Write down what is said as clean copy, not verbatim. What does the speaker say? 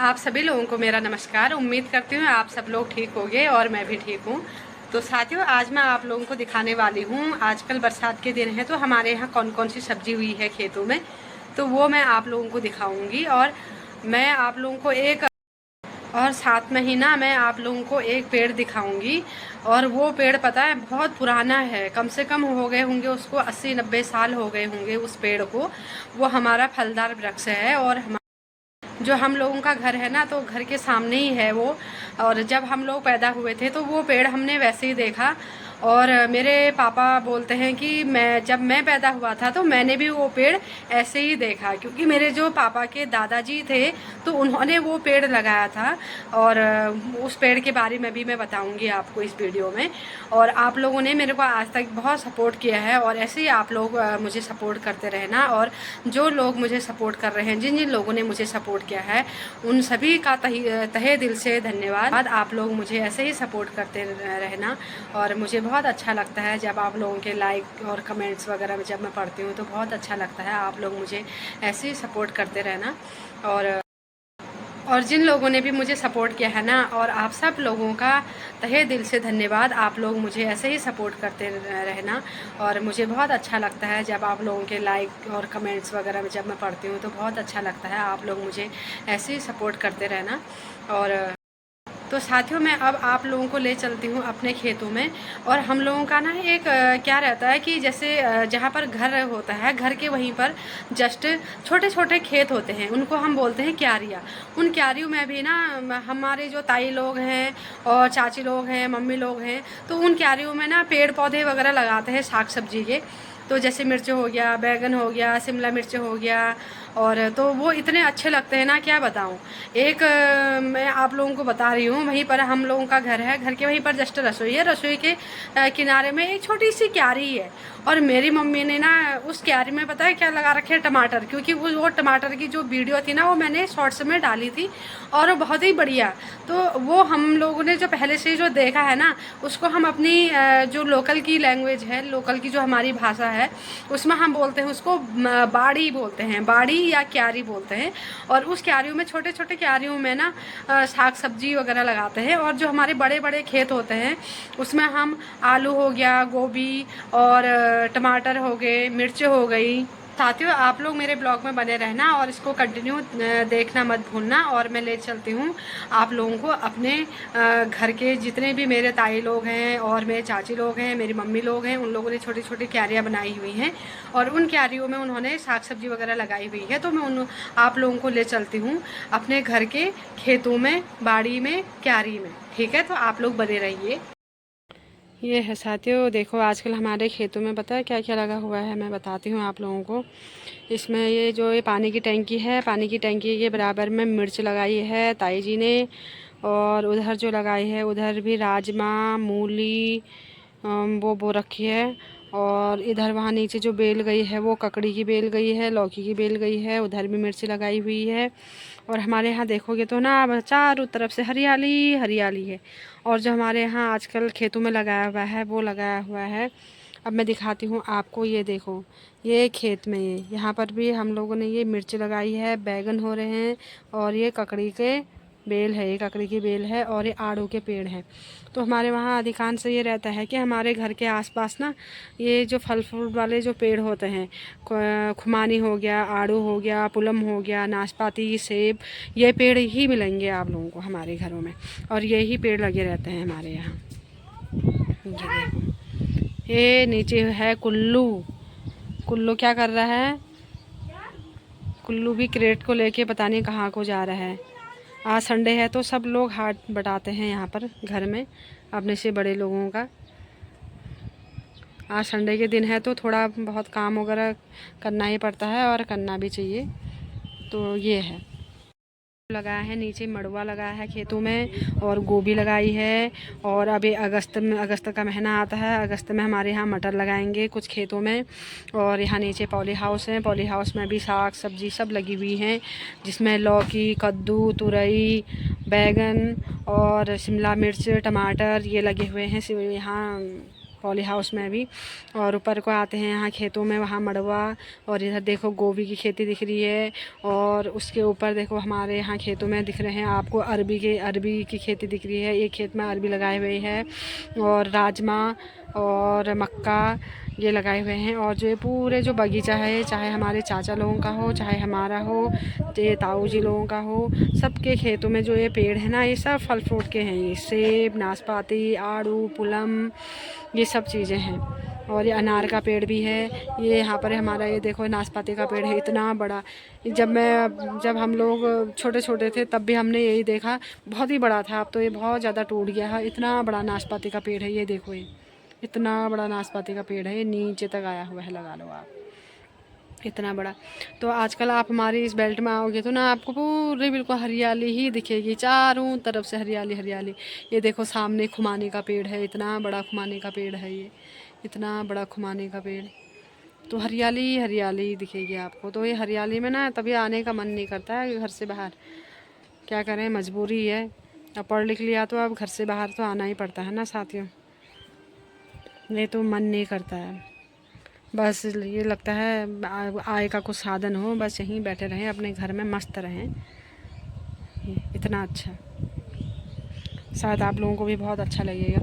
आप सभी लोगों को मेरा नमस्कार। उम्मीद करती हूँ आप सब लोग ठीक होंगे और मैं भी ठीक हूँ। तो साथियों, आज मैं आप लोगों को दिखाने वाली हूँ, आजकल बरसात के दिन है तो हमारे यहाँ कौन कौन सी सब्जी हुई है खेतों में, तो वो मैं आप लोगों को दिखाऊंगी। और मैं आप लोगों को साथ में ही ना मैं आप लोगों को एक पेड़ दिखाऊंगी। और वो पेड़ पता है बहुत पुराना है, कम से कम हो गए होंगे उसको 80-90 साल हो गए होंगे उस पेड़ को। वो हमारा फलदार वृक्ष है और जो हम लोगों का घर है ना, तो घर के सामने ही है वो। और जब हम लोग पैदा हुए थे तो वो पेड़ हमने वैसे ही देखा। और मेरे पापा बोलते हैं कि जब मैं पैदा हुआ था तो मैंने भी वो पेड़ ऐसे ही देखा, क्योंकि मेरे जो पापा के दादाजी थे तो उन्होंने वो पेड़ लगाया था। और उस पेड़ के बारे में भी मैं बताऊंगी आपको इस वीडियो में। और आप लोगों ने मेरे को आज तक बहुत सपोर्ट किया है और ऐसे ही आप लोग मुझे सपोर्ट करते रहना। और जो लोग मुझे सपोर्ट कर रहे हैं, जिन जिन लोगों ने मुझे सपोर्ट किया है, उन सभी का तहे दिल से धन्यवाद। आप लोग मुझे ऐसे ही सपोर्ट करते रहना। और मुझे बहुत अच्छा लगता है जब आप लोगों के लाइक और कमेंट्स वगैरह जब मैं पढ़ती हूँ तो बहुत अच्छा लगता है। आप लोग मुझे ऐसे ही सपोर्ट करते रहना। और जिन लोगों ने भी मुझे सपोर्ट किया है ना, और आप सब लोगों का तहे दिल से धन्यवाद। आप लोग मुझे ऐसे ही सपोर्ट करते रहना। और मुझे बहुत अच्छा लगता है जब आप लोगों के लाइक और कमेंट्स वगैरह जब मैं पढ़ती हूँ तो बहुत अच्छा लगता है। आप लोग मुझे ऐसे ही सपोर्ट करते रहना। और तो साथियों, मैं अब आप लोगों को ले चलती हूँ अपने खेतों में। और हम लोगों का ना एक क्या रहता है कि जैसे जहाँ पर घर होता है, घर के वहीं पर जस्ट छोटे छोटे खेत होते हैं, उनको हम बोलते हैं क्यारियाँ। उन क्यारियों में भी ना हमारे जो ताई लोग हैं और चाची लोग हैं, मम्मी लोग हैं, तो उन क्यारियों में ना पेड़ पौधे वगैरह लगाते हैं साग सब्जी के। तो जैसे मिर्च हो गया, बैगन हो गया, शिमला मिर्च हो गया। और तो वो इतने अच्छे लगते हैं ना, क्या बताऊं। एक मैं आप लोगों को बता रही हूँ, वहीं पर हम लोगों का घर है, घर के वहीं पर जस्ट रसोई है, रसोई के किनारे में एक छोटी सी क्यारी है। और मेरी मम्मी ने ना उस क्यारी में पता है क्या लगा रखे हैं, टमाटर। क्योंकि वो टमाटर की जो वीडियो थी ना वो मैंने शॉर्ट्स में डाली थी और वो बहुत ही बढ़िया। तो वो हम लोगों ने जो पहले से जो देखा है ना, उसको हम अपनी जो लोकल की लैंग्वेज है, लोकल की जो हमारी भाषा है, उसमें हम बोलते हैं उसको बाड़ी बोलते हैं, बाड़ी या क्यारी बोलते हैं। और उस क्यारियों में, छोटे छोटे क्यारियों में ना साग सब्जी वगैरह लगाते हैं। और जो हमारे बड़े बड़े खेत होते हैं उसमें हम आलू हो गया, गोभी और टमाटर हो गए, मिर्च हो गई। साथियों, आप लोग मेरे ब्लॉग में बने रहना और इसको कंटिन्यू देखना मत भूलना। और मैं ले चलती हूँ आप लोगों को अपने घर के जितने भी मेरे ताई लोग हैं और मेरे चाची लोग हैं, मेरी मम्मी लोग हैं, उन लोगों ने छोटी छोटी क्यारियाँ बनाई हुई हैं और उन क्यारियों में उन्होंने साग सब्जी वगैरह लगाई हुई है। तो मैं आप लोगों को ले चलती हूँ अपने घर के खेतों में, बाड़ी में, क्यारी में। ठीक है, तो आप लोग बने रहिए। ये है साथियों, देखो आजकल हमारे खेतों में पता है क्या क्या लगा हुआ है, मैं बताती हूँ आप लोगों को। इसमें ये पानी की टैंकी है, पानी की टैंकी के बराबर में मिर्च लगाई है ताई जी ने। और उधर जो लगाई है उधर भी राजमा, मूली वो बो रखी है। और इधर वहाँ नीचे जो बेल गई है वो ककड़ी की बेल गई है, लौकी की बेल गई है, उधर भी मिर्च लगाई हुई है। और हमारे यहाँ देखोगे तो ना चारों तरफ से हरियाली हरियाली है। और जो हमारे यहाँ आजकल खेतों में लगाया हुआ है वो लगाया हुआ है। अब मैं दिखाती हूँ आपको, ये देखो, ये खेत में यहाँ पर भी हम लोगों ने ये मिर्च लगाई है, बैगन हो रहे हैं। और ये ककड़ी के बेल है, ये ककड़ी की बेल है और ये आड़ू के पेड़ हैं। तो हमारे वहाँ अधिकांश ये रहता है कि हमारे घर के आसपास ना ये जो फल फ्रूट वाले जो पेड़ होते हैं, खुमानी हो गया, आड़ू हो गया, पुलम हो गया, नाशपाती, सेब, ये पेड़ ही मिलेंगे आप लोगों को हमारे घरों में। और यही पेड़ लगे रहते हैं हमारे यहाँ। ये देखो, ये नीचे है कुल्लू। कुल्लू क्या कर रहा है? कुल्लू भी क्रेट को लेके पता नहीं कहाँ को जा रहा है। आज संडे है तो सब लोग हाट बटाते हैं यहाँ पर घर में अपने से बड़े लोगों का। आज संडे के दिन है तो थोड़ा बहुत काम वगैरह करना ही पड़ता है और करना भी चाहिए। तो ये है, लगाया है नीचे, मड़ुआ लगाया है खेतों में और गोभी लगाई है। और अभी अगस्त का महीना आता है, अगस्त में हमारे यहाँ मटर लगाएंगे कुछ खेतों में। और यहाँ नीचे पॉली हाउस है, पॉली हाउस में भी साग सब्जी सब लगी हुई हैं, जिसमें लौकी, कद्दू, तुरई, बैगन और शिमला मिर्च, टमाटर ये लगे हुए हैं यहाँ पॉली हाउस में भी। और ऊपर को आते हैं यहाँ खेतों में, वहाँ मड़वा, और इधर देखो गोभी की खेती दिख रही है। और उसके ऊपर देखो हमारे यहाँ खेतों में दिख रहे हैं आपको अरबी की खेती दिख रही है। एक खेत में अरबी लगाए हुए है, और राजमा और मक्का ये लगाए हुए हैं। और जो पूरे जो बगीचा है, चाहे हमारे चाचा लोगों का हो, चाहे हमारा हो, ये ताऊ जी लोगों का हो, सबके खेतों में जो ये पेड़ है ना, ये सब फल फ्रूट के हैं। ये सेब, नाशपाती, आड़ू, पुलम, ये सब चीज़ें हैं। और ये अनार का पेड़ भी है। ये यहाँ पर हमारा, ये देखो नाशपाती का पेड़ है इतना बड़ा। जब हम लोग छोटे छोटे थे तब भी हमने यही देखा, बहुत ही बड़ा था। अब तो ये बहुत ज़्यादा टूट गया है। इतना बड़ा नाशपाती का पेड़ है, ये देखो, ये इतना बड़ा नाशपाती का पेड़ है, ये नीचे तक आया हुआ है, लगा लो आप, इतना बड़ा। तो आजकल आप हमारी इस बेल्ट में आओगे तो ना आपको पूरी बिल्कुल हरियाली ही दिखेगी, चारों तरफ से हरियाली हरियाली। ये देखो सामने खुमानी का पेड़ है, इतना बड़ा खुमानी का पेड़ है, ये इतना बड़ा खुमानी का पेड़। तो हरियाली हरियाली दिखेगी आपको। तो ये हरियाली में ना तभी आने का मन नहीं करता है घर से बाहर, क्या करें, मजबूरी है। अब पढ़ लिख लिया तो अब घर से बाहर तो आना ही पड़ता है ना साथियों, नहीं तो मन नहीं करता है। बस ये लगता है आय का कुछ साधन हो, बस यहीं बैठे रहें अपने घर में, मस्त रहें। इतना अच्छा, शायद आप लोगों को भी बहुत अच्छा लगेगा।